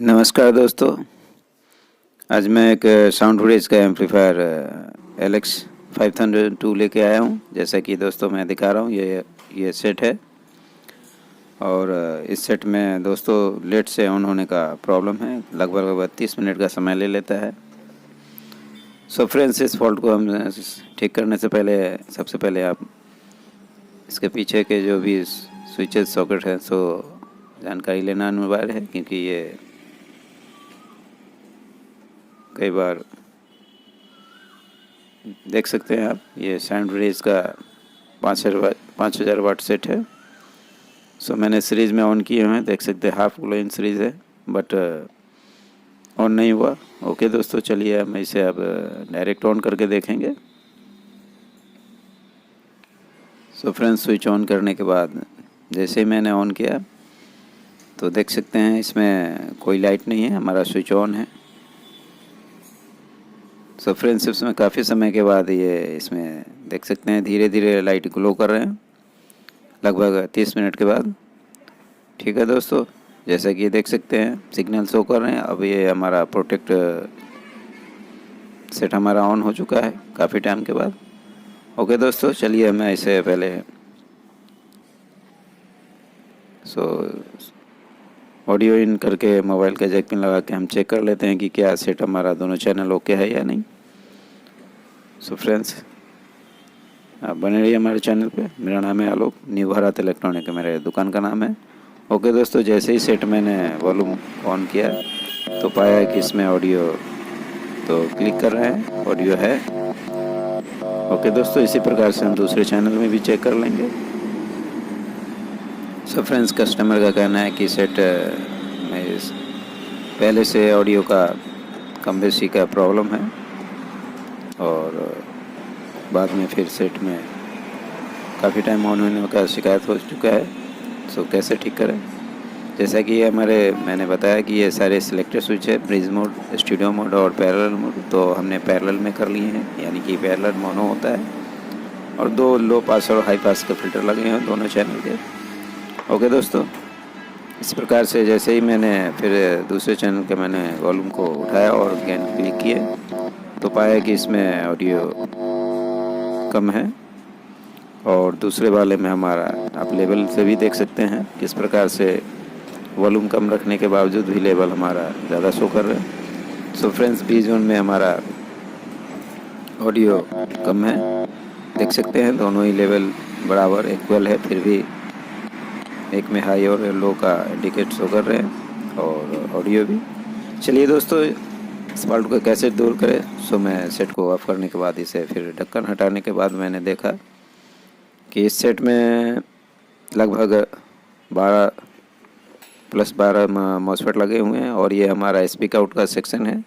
नमस्कार दोस्तों। आज मैं एक साउंड रेज का एम्पलीफायर LX 5002 लेके आया हूँ। जैसा कि दोस्तों मैं दिखा रहा हूँ, ये सेट है और इस सेट में दोस्तों लेट से ऑन होने का प्रॉब्लम है। लगभग 30 मिनट का समय ले लेता है। सो फ्रेंड्स, इस फॉल्ट को हम ठीक करने से पहले सबसे पहले आप इसके पीछे के जो भी स्विचेस सॉकेट हैं सो जानकारी लेना अनिवार्य है, क्योंकि ये कई बार देख सकते हैं आप, ये साउंड रेज का 5000 वाट सेट है। सो मैंने सीरीज़ में ऑन किए हुए हैं, देख सकते हैं हाफ क्लोइन सीरीज़ है, बट ऑन नहीं हुआ। ओके दोस्तों, चलिए हम इसे अब डायरेक्ट ऑन करके देखेंगे। सो फ्रेंड्स, स्विच ऑन करने के बाद जैसे ही मैंने ऑन किया तो देख सकते हैं इसमें कोई लाइट नहीं है, हमारा स्विच ऑन है। सो फ्रेंड्स, इसमें काफ़ी समय के बाद ये इसमें देख सकते हैं धीरे धीरे लाइट ग्लो कर रहे हैं, लगभग 30 मिनट के बाद। ठीक है दोस्तों, जैसा कि ये देख सकते हैं सिग्नल शो कर रहे हैं। अब ये हमारा प्रोटेक्ट सेट हमारा ऑन हो चुका है काफ़ी टाइम के बाद। ओके दोस्तों, चलिए मैं इसे पहले ऑडियो इन करके मोबाइल का जैक पिन लगा के हम चेक कर लेते हैं कि क्या सेट हमारा दोनों चैनल ओके है या नहीं। सो फ्रेंड्स, आप बने रहिए हमारे चैनल पे। मेरा नाम है आलोक, न्यू भारत इलेक्ट्रॉनिक मेरे दुकान का नाम है। ओके दोस्तों, जैसे ही सेट मैंने वॉल्यूम ऑन किया तो पाया कि इसमें ऑडियो तो क्लिक कर रहे हैं, ऑडियो है। ओके दोस्तों, इसी प्रकार से हम दूसरे चैनल में भी चेक कर लेंगे। सो फ्रेंड्स, कस्टमर का कहना है कि सेट में पहले से ऑडियो का कम बेसी का प्रॉब्लम है और बाद में फिर सेट में काफ़ी टाइम ऑन होने का शिकायत हो चुका है। सो कैसे ठीक करें? जैसा कि ये मैंने बताया कि ये सारे सिलेक्टेड स्विच है, ब्रिज मोड, स्टूडियो मोड और पैरेलल मोड। तो हमने पैरेलल में कर लिए हैं, यानी कि पैरेलल मोनो होता है और 2 लो पास और हाई पास के फिल्टर लगे हैं दोनों चैनल के। ओके दोस्तों, इस प्रकार से जैसे ही मैंने फिर दूसरे चैनल के मैंने वॉल्यूम को उठाया और गेन क्लिक किए तो पाया कि इसमें ऑडियो कम है और दूसरे वाले में हमारा आप लेवल से भी देख सकते हैं किस प्रकार से वॉल्यूम कम रखने के बावजूद भी लेवल हमारा ज़्यादा शो कर रहा है। सो फ्रेंड्स, बी जोन में हमारा ऑडियो कम है, देख सकते हैं दोनों ही लेवल बराबर इक्वल है, फिर भी एक में हाई और लो का इंडिकेट शो कर रहे हैं और ऑडियो भी। चलिए दोस्तों, इस फॉल्ट को कैसे दूर करें? सो मैं सेट को ऑफ करने के बाद इसे फिर ढक्कन हटाने के बाद मैंने देखा कि इस सेट में लगभग 12 मॉसफेट लगे हुए हैं और ये हमारा स्पीक आउट का सेक्शन है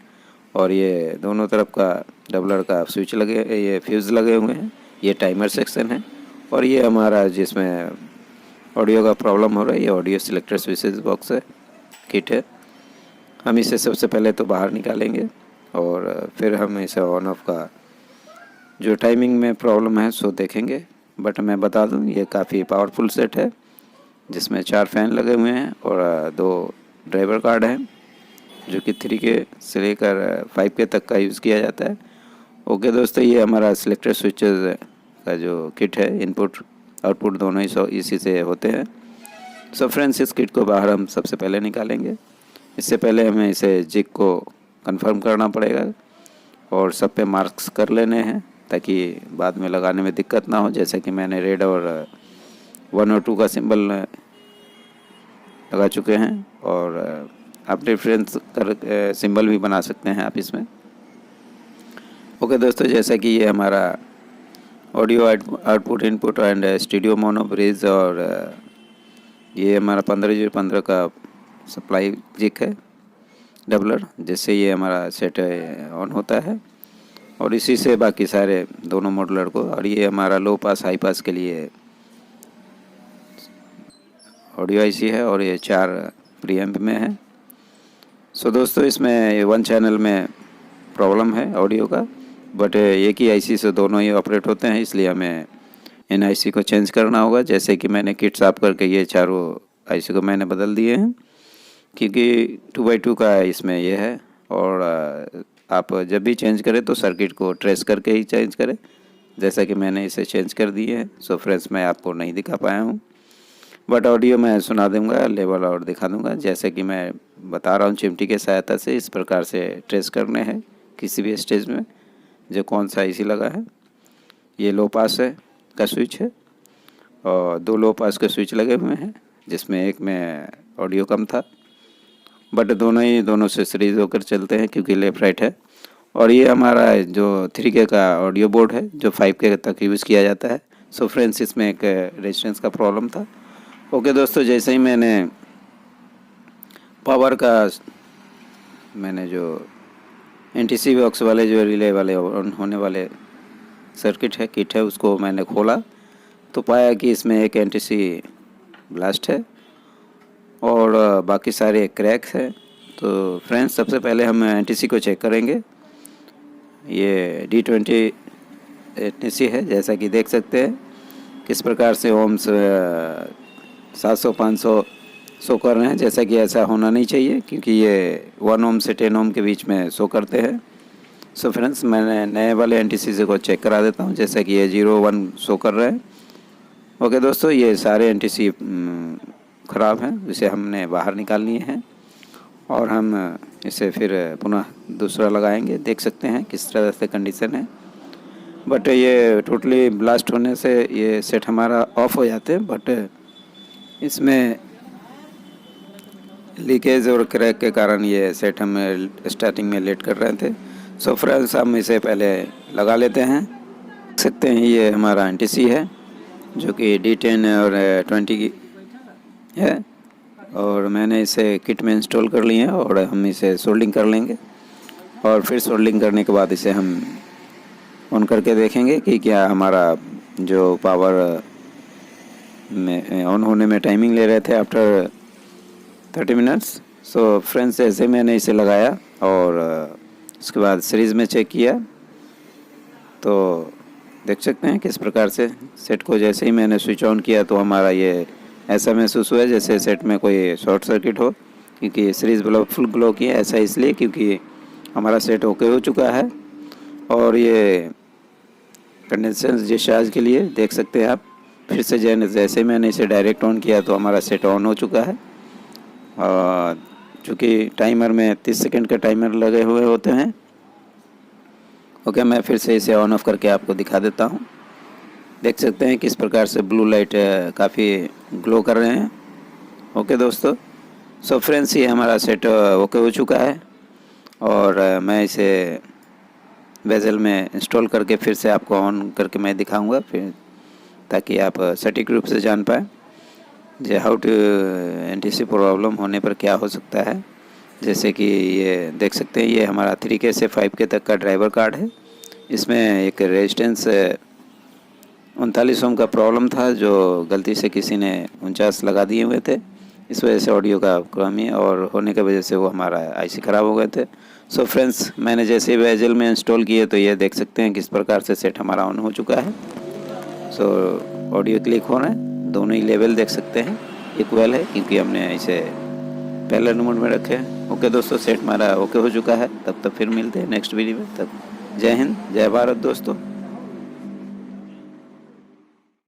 और ये दोनों तरफ का डबलर का स्विच लगे, ये फ्यूज़ लगे हुए हैं, ये टाइमर सेक्शन है और ये हमारा जिसमें ऑडियो का प्रॉब्लम हो रहा है ये ऑडियो सिलेक्टर स्विचेस बॉक्स है, किट है। हम इसे सबसे पहले तो बाहर निकालेंगे और फिर हम इसे ऑन ऑफ का जो टाइमिंग में प्रॉब्लम है सो देखेंगे। बट मैं बता दूं, ये काफ़ी पावरफुल सेट है जिसमें 4 फैन लगे हुए हैं और 2 ड्राइवर कार्ड हैं जो कि 3 के से लेकर 5 के तक का यूज़ किया जाता है। ओके दोस्तों, ये हमारा सिलेक्टर स्विचेस का जो किट है, इनपुट आउटपुट दोनों ही इसी से होते हैं। सो फ्रेंड्स, इस किट को बाहर हम सबसे पहले निकालेंगे। इससे पहले हमें इसे जिग को कंफर्म करना पड़ेगा और सब पे मार्क्स कर लेने हैं ताकि बाद में लगाने में दिक्कत ना हो। जैसे कि मैंने रेड और 1 और 2 का सिंबल लगा चुके हैं और आप डिफरेंस कर सिंबल भी बना सकते हैं आप इसमें। ओके दोस्तों, जैसा कि ये हमारा audio output input and studio mono bridge और ये हमारा 15/15 का सप्लाई जिक है डबलर, जिससे ये हमारा सेट ऑन होता है और इसी से बाकी सारे दोनों मॉडलर को। और ये हमारा लो पास हाई पास के लिए ऑडियो आईसी है और ये 4 प्रीएम्प में है। सो दोस्तों, इसमें 1 चैनल में प्रॉब्लम है ऑडियो का, बट एक ही आईसी से दोनों ही ऑपरेट होते हैं, इसलिए हमें इन आईसी को चेंज करना होगा। जैसे कि मैंने किट साफ करके ये चारों आईसी को मैंने बदल दिए हैं क्योंकि 2x2 का इसमें ये है। और आप जब भी चेंज करें तो सर्किट को ट्रेस करके ही चेंज करें, जैसा कि मैंने इसे चेंज कर दिए है। सो फ्रेंड्स, मैं आपको नहीं दिखा पाया हूँ, बट ऑडियो मैं सुना दूंगा, लेवल और दिखा दूंगा। जैसे कि मैं बता रहा हूँ, चिमटी के सहायता से इस प्रकार से ट्रेस करने हैं किसी भी स्टेज में जो कौन सा इसी लगा है। ये लो पास है का स्विच है और 2 लो पास के स्विच लगे हुए हैं, जिसमें एक में ऑडियो कम था, बट दोनों से सीरीज होकर चलते हैं क्योंकि लेफ़्ट राइट है। और ये हमारा जो 3K का ऑडियो बोर्ड है जो 5K तक यूज़ किया जाता है। सो फ्रेंड्स, इसमें एक रेजिस्टेंस का प्रॉब्लम था। ओके दोस्तों, जैसे ही मैंने पावर का मैंने जो NTC बॉक्स वाले जो रिले वाले ऑन होने वाले सर्किट है किट है उसको मैंने खोला तो पाया कि इसमें एक NTC ब्लास्ट है और बाकी सारे क्रैक है। तो फ्रेंड्स, सबसे पहले हम NTC को चेक करेंगे। ये D20 NTC है, जैसा कि देख सकते हैं किस प्रकार से ओम्स 700 500 शो कर रहे हैं, जैसा कि ऐसा होना नहीं चाहिए क्योंकि ये 1 ओम से 10 ओम के बीच में शो करते हैं। सो फ्रेंड्स, मैंने नए वाले NTC को चेक करा देता हूँ, जैसा कि ये 0 1 शो कर रहे हैं। ओके दोस्तों, ये सारे NTC ख़राब हैं, इसे हमने बाहर निकाल लिए हैं और हम इसे फिर पुनः दूसरा लगाएंगे। देख सकते हैं किस तरह से कंडीशन है, बट ये टोटली ब्लास्ट होने से ये सेट हमारा ऑफ हो जाते हैं, बट इसमें लीकेज और क्रैक के कारण ये सेट हम स्टार्टिंग में लेट कर रहे थे। सो फ्रेंड्स, हम इसे पहले लगा लेते हैं। देख सकते हैं ये हमारा NTC है जो कि D10 और 20 की है और मैंने इसे किट में इंस्टॉल कर लिए हैं और हम इसे सोल्डिंग कर लेंगे और फिर सोल्डिंग करने के बाद इसे हम ऑन करके देखेंगे कि क्या हमारा जो पावर में ऑन होने में टाइमिंग ले रहे थे आफ्टर 30 मिनट्स। सो फ्रेंड्स, ऐसे मैंने इसे लगाया और उसके बाद सीरीज़ में चेक किया तो देख सकते हैं किस प्रकार से सेट को जैसे ही मैंने स्विच ऑन किया तो हमारा ये ऐसा महसूस हुआ जैसे सेट में कोई शॉर्ट सर्किट हो, क्योंकि सीरीज़ बल्ब फुल ग्लो किया। ऐसा इसलिए क्योंकि हमारा सेट ओके हो चुका है और ये कंडेंसर डिस्चार्ज के लिए देख सकते हैं आप। फिर से जैसे मैंने इसे डायरेक्ट ऑन किया तो हमारा सेट ऑन हो चुका है। और चूँकि टाइमर में 30 सेकंड का टाइमर लगे हुए होते हैं। ओके, मैं फिर से इसे ऑन ऑफ करके आपको दिखा देता हूँ। देख सकते हैं किस प्रकार से ब्लू लाइट काफ़ी ग्लो कर रहे हैं। ओके दोस्तों, सो फ्रेंड्स, ये हमारा सेट ओके हो चुका है और मैं इसे बेजल में इंस्टॉल करके फिर से आपको ऑन करके मैं दिखाऊंगा, फिर ताकि आप सटीक रूप से जान पाएँ जो हाउ टू NTC प्रॉब्लम होने पर क्या हो सकता है। जैसे कि ये देख सकते हैं ये हमारा 3K से 5K तक का ड्राइवर कार्ड है। इसमें एक रेजिस्टेंस 39 ओम का प्रॉब्लम था जो गलती से किसी ने 49 लगा दिए हुए थे। इस वजह से ऑडियो का कमी और होने की वजह से वो हमारा IC ख़राब हो गए थे। सो फ्रेंड्स, मैंने जैसे बेजल में इंस्टॉल किए तो ये देख सकते हैं किस प्रकार से सेट हमारा ऑन हो चुका है। सो ऑडियो क्लिक हो रहा है, दोनों ही लेवल देख सकते हैं इक्वल है क्योंकि हमने इसे पहले मोड में रखे हैं। ओके दोस्तों, सेट हमारा ओके हो चुका है। तब तक फिर मिलते हैं नेक्स्ट वीडियो में। तब जय हिंद, जय भारत दोस्तों।